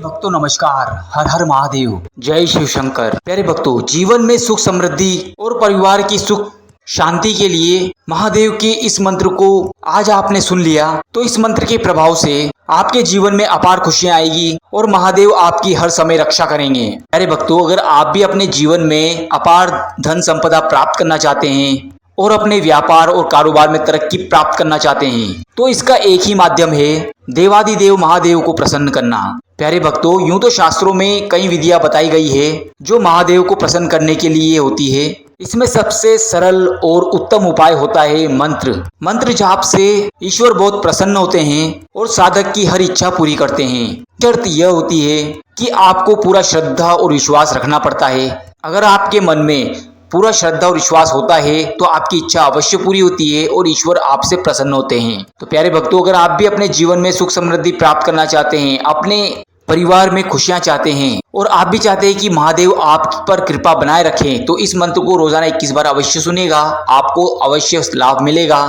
भक्तों नमस्कार। हर हर महादेव। जय शिव शंकर। प्यारे भक्तों, जीवन में सुख समृद्धि और परिवार की सुख शांति के लिए महादेव के इस मंत्र को आज आपने सुन लिया तो इस मंत्र के प्रभाव से आपके जीवन में अपार खुशियां आएगी और महादेव आपकी हर समय रक्षा करेंगे। प्यारे भक्तों, अगर आप भी अपने जीवन में अपार धन संपदा प्राप्त करना चाहते हैं और अपने व्यापार और कारोबार में तरक्की प्राप्त करना चाहते हैं तो इसका एक ही माध्यम है, देवादिदेव महादेव को प्रसन्न करना। प्यारे भक्तों, यूं तो शास्त्रों में कई विधियां बताई गई है जो महादेव को प्रसन्न करने के लिए होती है। इसमें सबसे सरल और उत्तम उपाय होता है मंत्र जाप से ईश्वर बहुत प्रसन्न होते हैं और साधक की हर इच्छा पूरी करते हैं। शर्त यह होती है कि आपको पूरा श्रद्धा और विश्वास रखना पड़ता है। अगर आपके मन में पूरा श्रद्धा और विश्वास होता है तो आपकी इच्छा अवश्य पूरी होती है और ईश्वर आपसे प्रसन्न होते हैं। तो प्यारे भक्तों, अगर आप भी अपने जीवन में सुख समृद्धि प्राप्त करना चाहते हैं, अपने परिवार में खुशियां चाहते हैं और आप भी चाहते हैं कि महादेव आप पर कृपा बनाए रखें, तो इस मंत्र को रोजाना 21 बार अवश्य सुनेगा, आपको अवश्य लाभ मिलेगा।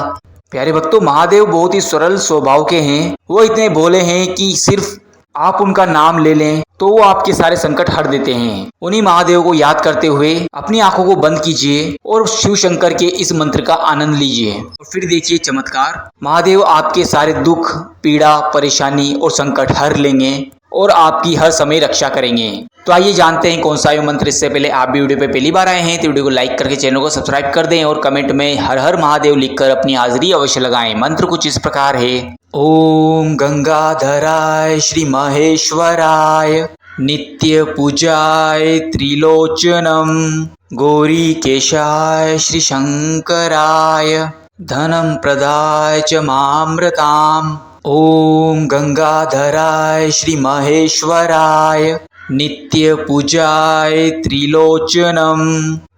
प्यारे भक्तों, महादेव बहुत ही सरल स्वभाव के हैं। वो इतने भोले हैं कि सिर्फ आप उनका नाम ले लें तो वो आपके सारे संकट हट देते हैं। उन्हीं महादेव को याद करते हुए अपनी आंखों को बंद कीजिए और शिव शंकर के इस मंत्र का आनंद लीजिए और फिर देखिए चमत्कार। महादेव आपके सारे दुख, पीड़ा, परेशानी और संकट हर लेंगे और आपकी हर समय रक्षा करेंगे। तो आइए जानते हैं कौन सा ये मंत्र। इससे पहले आप भी वीडियो पे पहली बार आए हैं तो वीडियो को लाइक करके चैनल को सब्सक्राइब कर दें और कमेंट में हर हर महादेव लिखकर अपनी हाजिरी अवश्य लगाएं। मंत्र कुछ इस प्रकार है। ओम गंगाधराय श्री महेश्वराय नित्य पूजाय त्रिलोचनम गौरी केशाय श्री शंकराय धनम प्रदाय च मामृताम। ओम गंगाधराय श्री महेश्वराय नित्य पूजाय त्रिलोचनम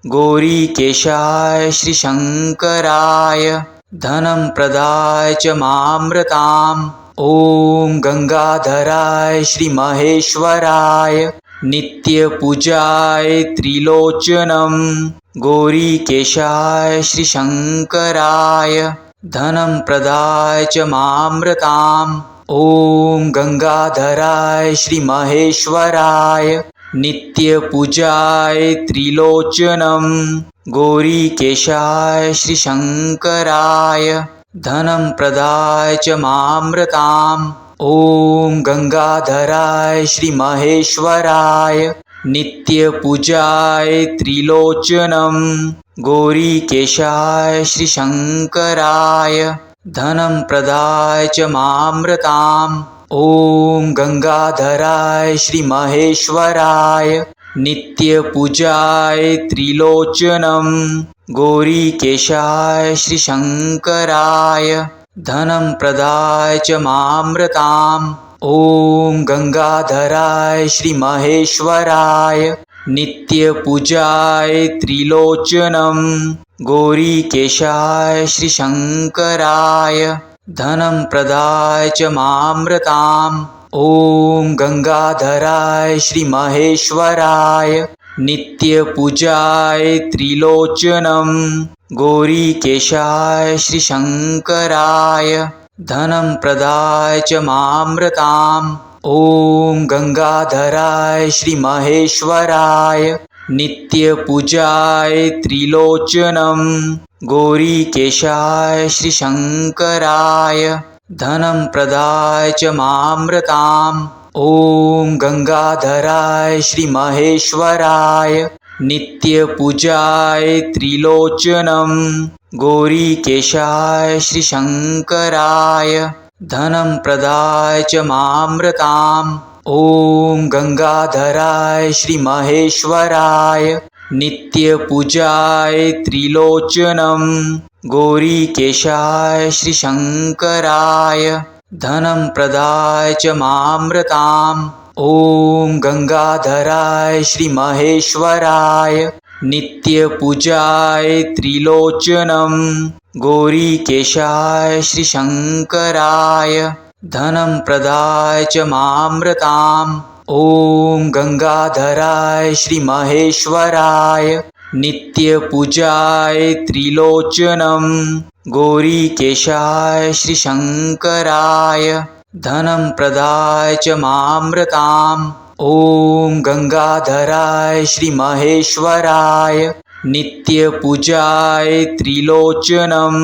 गौरी केशाय श्री शंकराय धनम प्रदाय च मामृताम। ओम गंगाधराय श्री महेश्वराय नित्य पूजाय त्रिलोचनम गौरी केशाय श्री शंकराय धनम प्रदाय च मामृताम। ओम गंगाधराय श्री महेश्वराय नित्य पूजाय त्रिलोचनम गौरी केशाय श्री शंकराय धनम प्रदाय च मामृताम। ओम गंगाधराय श्री महेश्वराय नित्य पूजाय त्रिलोचनम गौरी केशाय श्री शंकराय धनम प्रदाय च मामृताम। ओम गंगाधराय श्री महेश्वराय नित्य पूजाय त्रिलोचनम गौरी केशाय श्री शंकराय धनम प्रदाय च मामृताम। ओम गंगाधराय श्री महेश्वराय नित्य पूजाय त्रिलोचनम गौरी केशाय श्री शंकराय धनम प्रदाय च मामृताम। ओम गंगाधराय श्री महेश्वराय नित्य पूजाय त्रिलोचनम गौरी केशाय श्री शंकराय धनम प्रदाय च मामृताम। ओम गंगाधराय श्री महेश्वराय नित्य पूजाय त्रिलोचनम गौरी केशाय श्री शंकराय धनम प्रदाय च मामृताम। ओम गंगाधराय श्री महेश्वराय नित्य पूजाय त्रिलोचनम गौरी केशाय श्री शंकराय धनम प्रदाय च मामृताम। ओम गंगाधराय श्री महेश्वराय नित्य पूजाय त्रिलोचनम गौरी केशाय श्री शंकराय धनम प्रदाय च मामृताम। ओम गंगाधराय श्री महेश्वराय नित्य पूजाय त्रिलोचनम गौरी केशाय श्री शंकराय धनम प्रदाय च मामृताम। ओम गंगाधराय श्री महेश्वराय नित्य पूजाय त्रिलोचनम गौरी केशाय श्री शंकराय धनं प्रदाय च मामृताम्। ओम गंगाधराय श्री महेश्वराय नित्य पूजाय त्रिलोचनम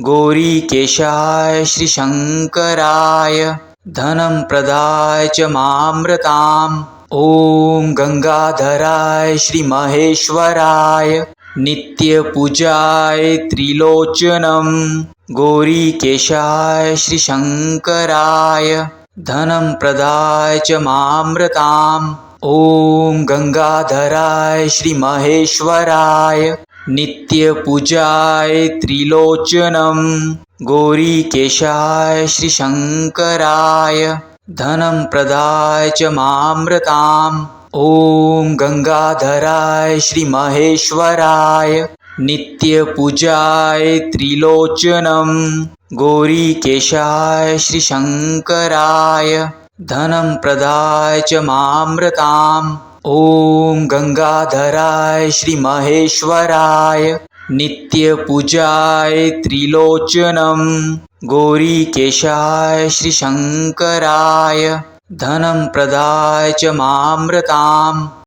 गौरीकेशाय श्री शंकराय धनं प्रदाय च मामृताम्। ओम गंगाधराय श्री महेश्वराय नित्य पूजाय त्रिलोचनम गौरीकेशाय श्री शंकराय धनं प्रदाय च मामृताम्। ओम गंगाधराय श्री महेश्वराय नित्य पूजाय त्रिलोचनम गौरीकेशाय श्री शंकराय धनं प्रदाय च मामृताम्। ओम गंगाधराय श्री महेश्वराय नित्य पूजाय त्रिलोचनम गौरीकेशाय श्री शंकराय धनं प्रदाय च मामृताम्। ओम गंगाधराय श्री महेश्वराय नित्य पूजाय त्रिलोचनम गौरीकेशाय श्री शंकराय धनं प्रदाय च मामृताम्।